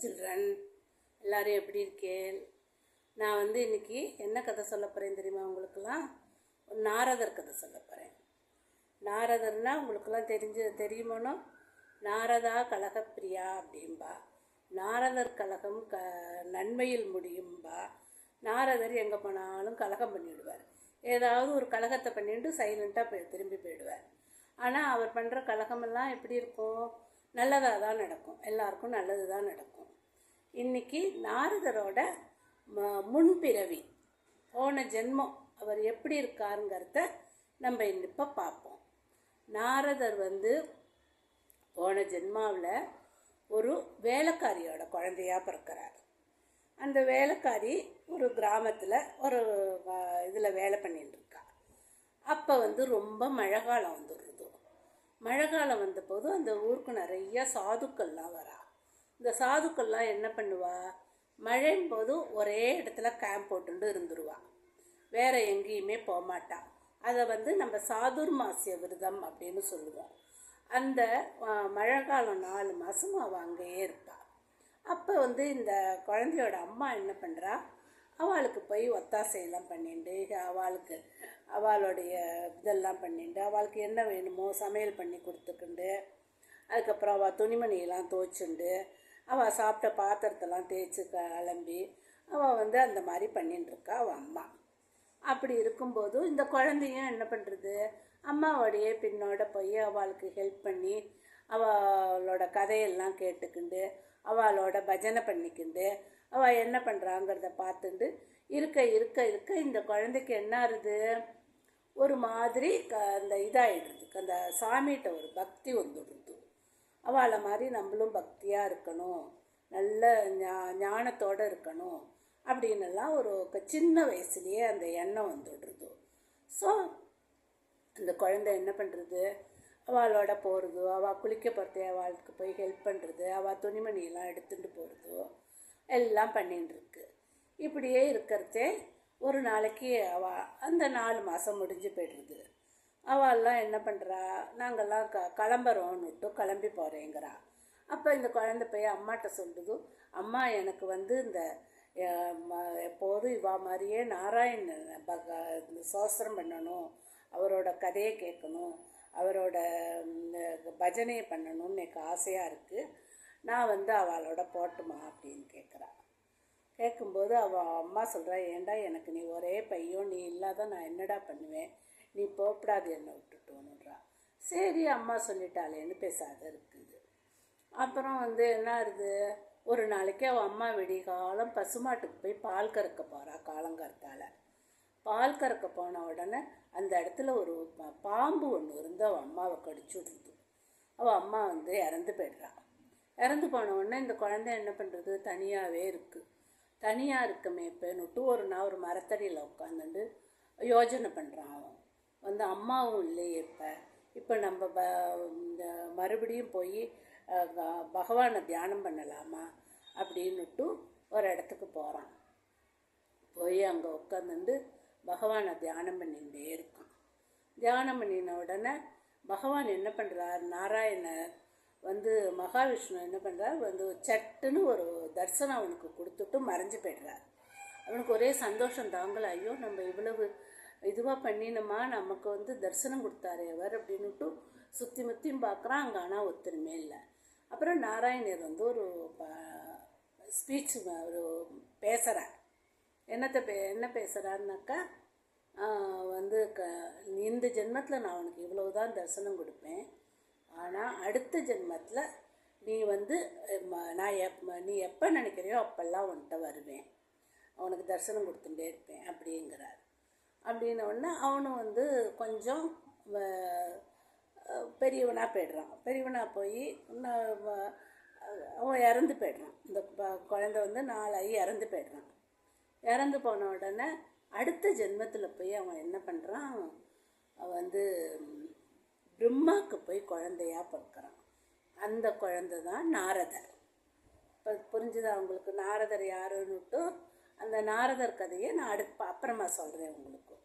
Children, எல்லோரும் எப்படி இருக்கேன்? நான் இன்றைக்கி என்ன கதை சொல்ல போகிறேன் தெரியுமா? உங்களுக்கெல்லாம் நாரதர் கதை சொல்ல போகிறேன். நாரதர்னால் உங்களுக்கெல்லாம் தெரியுமோனோ? நாரதா கலகப்பிரியா அப்படின்பா. நாரதர் கலகம் நன்மையில் முடியும்பா. நாரதர் எங்கே போனாலும் கலகம் பண்ணிவிடுவார். ஏதாவது ஒரு கலகத்தை பண்ணிட்டு சைலண்ட்டாக திரும்பி போயிடுவார். ஆனால் அவர் பண்ணுற கலகமெல்லாம் எப்படி இருக்கும்? நல்லதாக தான் நடக்கும். எல்லாருக்கும் நல்லது தான் நடக்கும். இன்றைக்கி நாரதரோட முன்பிறவி, போன ஜென்மம் அவர் எப்படி இருக்காருங்கிறத நம்ம இப்போ பார்ப்போம். நாரதர் போன ஜென்மாவில் ஒரு வேலைக்காரியோட குழந்தையாக பிறக்கிறார். அந்த வேலைக்காரி ஒரு கிராமத்தில் ஒரு இதில் வேலை பண்ணிட்டு இருக்கா. அப்போ ரொம்ப மழை காலம் வந்துடுறது. மழை காலம் வந்தபோது அந்த ஊருக்கு நிறைய சாதுக்கள்லாம் வரா. இந்த சாதுக்கள்லாம் என்ன பண்ணுவா? மழையும் போது ஒரே இடத்துல கேம்ப் போட்டுட்டு இருந்துருவா. வேறு எங்கேயுமே போகமாட்டா. அதை நம்ம சாதுர்மாசிய விரதம் அப்படின்னு சொல்லுவோம். அந்த மழை காலம் 4 மாதமும் அவள் அங்கேயே இருப்பாள். அப்போ இந்த குழந்தையோட அம்மா என்ன பண்ணுறா? அவளுக்கு போய் ஒத்தாசையெல்லாம் பண்ணிட்டு, அவளுடைய இதெல்லாம் பண்ணிட்டு, அவளுக்கு என்ன வேணுமோ சமையல் பண்ணி கொடுத்துக்கிண்டு, அதுக்கப்புறம் அவள் துணிமணியெல்லாம் துவைச்சுண்டு, அவள் சாப்பிட்ட பாத்திரத்தெல்லாம் தேய்ச்சி கிளம்பி அவள் அந்த மாதிரி பண்ணிட்டுருக்கா அவள் அம்மா. அப்படி இருக்கும்போது இந்த குழந்தையும் என்ன பண்ணுறது? அம்மாவோடையே பின்னோட போய் அவளுக்கு ஹெல்ப் பண்ணி அவளோட கதையெல்லாம் கேட்டுக்கிண்டு, அவளோட பஜனை பண்ணிக்கிண்டு, அவள் என்ன பண்ணுறாங்கிறத பார்த்துட்டு இருக்க இந்த குழந்தைக்கு என்ன ஆகுது? ஒரு மாதிரி அந்த இதாகிடுது. அந்த சாமிகிட்ட ஒரு பக்தி வந்துடுது. அவளை மாதிரி நம்மளும் பக்தியாக இருக்கணும், நல்ல ஞானத்தோடு இருக்கணும் அப்படின்னெல்லாம் ஒரு சின்ன வயசுலேயே அந்த எண்ணம் வந்துடுறது. ஸோ அந்த குழந்தை என்ன பண்ணுறது? அவளோட போகிறது, அவள் குளிக்க போகிறது, அவளுக்கு போய் ஹெல்ப் பண்ணுறது, அவள் துணிமணியெல்லாம் எடுத்துகிட்டு போகிறது எல்லாம் பண்ணிட்டுருக்கு. இப்படியே இருக்கிறதே ஒரு நாளைக்கு அவள் அந்த 4 மாதம் முடிஞ்சு போய்டுறது. அவள்லாம் என்ன பண்ணுறா? நாங்கள்லாம் கிளம்புறோன்னுட்டு கிளம்பி போகிறேங்கிறா. அப்போ இந்த குழந்தை போய் அம்மாட்ட சொல்லுது, அம்மா எனக்கு இந்த எப்போதும் இவா மாதிரியே நாராயண சோஸ்திரம் பண்ணணும், அவரோட கதையை கேட்கணும், அவரோட பஜனையை பண்ணணும்னு எனக்கு ஆசையாக இருக்குது. நான் அவளோட போட்டுமா அப்படின்னு கேட்குறா. கேட்கும்போது அவள் அம்மா சொல்கிறா, ஏண்டா எனக்கு நீ ஒரே பையன், நீ இல்லாத நான் என்னடா பண்ணுவேன், நீ போகப்படாது என்னை விட்டுட்டோன்னுன்றா. சரி அம்மா சொல்லிட்டாளேன்னு பேசாத இருக்குது. அப்புறம் என்ன ஆகுது? ஒரு நாளைக்கு அவள் அம்மா விடிகாலம் பசுமாட்டுக்கு போய் பால் கறக்க போகிறா. காலங்கார்த்தால் பால் கறக்க போன உடனே அந்த இடத்துல ஒரு பாம்பு ஒன்று இருந்து அவள் அம்மாவை கடிச்சு விடுது. அவள் அம்மா இறந்து போய்ட்றா. இறந்து போன உடனே இந்த குழந்தை என்ன பண்ணுறது? தனியாகவே இருக்குது. தனியாக இருக்குமே இப்போன்னுட்டு ஒரு மரத்தடியில் உட்காந்துட்டு யோஜனை பண்ணுறான். அவன் அம்மாவும் இல்லையே இப்போ நம்ம இந்த மறுபடியும் போய் பகவானை தியானம் பண்ணலாமா அப்படின்னுட்டு ஒரு இடத்துக்கு போகிறான். போய் அங்கே உட்காந்துட்டு பகவானை தியானம் பண்ணிகிட்டே இருக்கான். தியானம் பண்ணின உடனே பகவான் என்ன பண்ணுறார்? நாராயணர் மகாவிஷ்ணு என்ன பண்ணுறார்? சட்டுன்னு ஒரு தரிசனம் அவனுக்கு கொடுத்துட்டு மறைஞ்சு போய்ட்றார். அவனுக்கு ஒரே சந்தோஷம் தாங்கலை. ஐயோ நம்ம இவ்வளவு இதுவாக பண்ணினோமா, நமக்கு தரிசனம் கொடுத்தாரு அவர் அப்படின்னுட்டு சுற்றி முற்றியும் பார்க்குறான். அங்கே ஆனால் ஒத்துருமே இல்லை. அப்புறம் நாராயணர் ஒரு ஸ்பீச் ஒரு பேசுகிறார். என்ன பேசுகிறாருனாக்கா, இந்த ஜென்மத்தில் நான் உனக்கு இவ்வளவுதான் தரிசனம் கொடுப்பேன், ஆனால் அடுத்த ஜென்மத்தில் நீ நீ எப்போ நினைக்கிறியோ அப்போல்லாம் உன்கிட்ட வருவேன், அவனுக்கு தரிசனம் கொடுத்துட்டே இருப்பேன் அப்படிங்கிறார். அப்படின்னோடனே அவனும் கொஞ்சம் பெரியவனாக போய்ட்றான். பெரியவனாக போய் அவன் இறந்து போய்ட்றான். இந்த குழந்தை நாளாகி இறந்து போய்ட்றான். இறந்து போன உடனே அடுத்த ஜென்மத்தில் போய் அவன் என்ன பண்ணுறான்? அவன் பிரம்மாவுக்கு போய் குழந்தையாக பிறக்கிறான். அந்த குழந்தை தான் நாரதர். இப்போ புரிஞ்சுதா உங்களுக்கு நாரதர் யாருன்னுட்டு? அந்த நாரதர் கதையை நான் அப்புறமா சொல்கிறேன் உங்களுக்கு.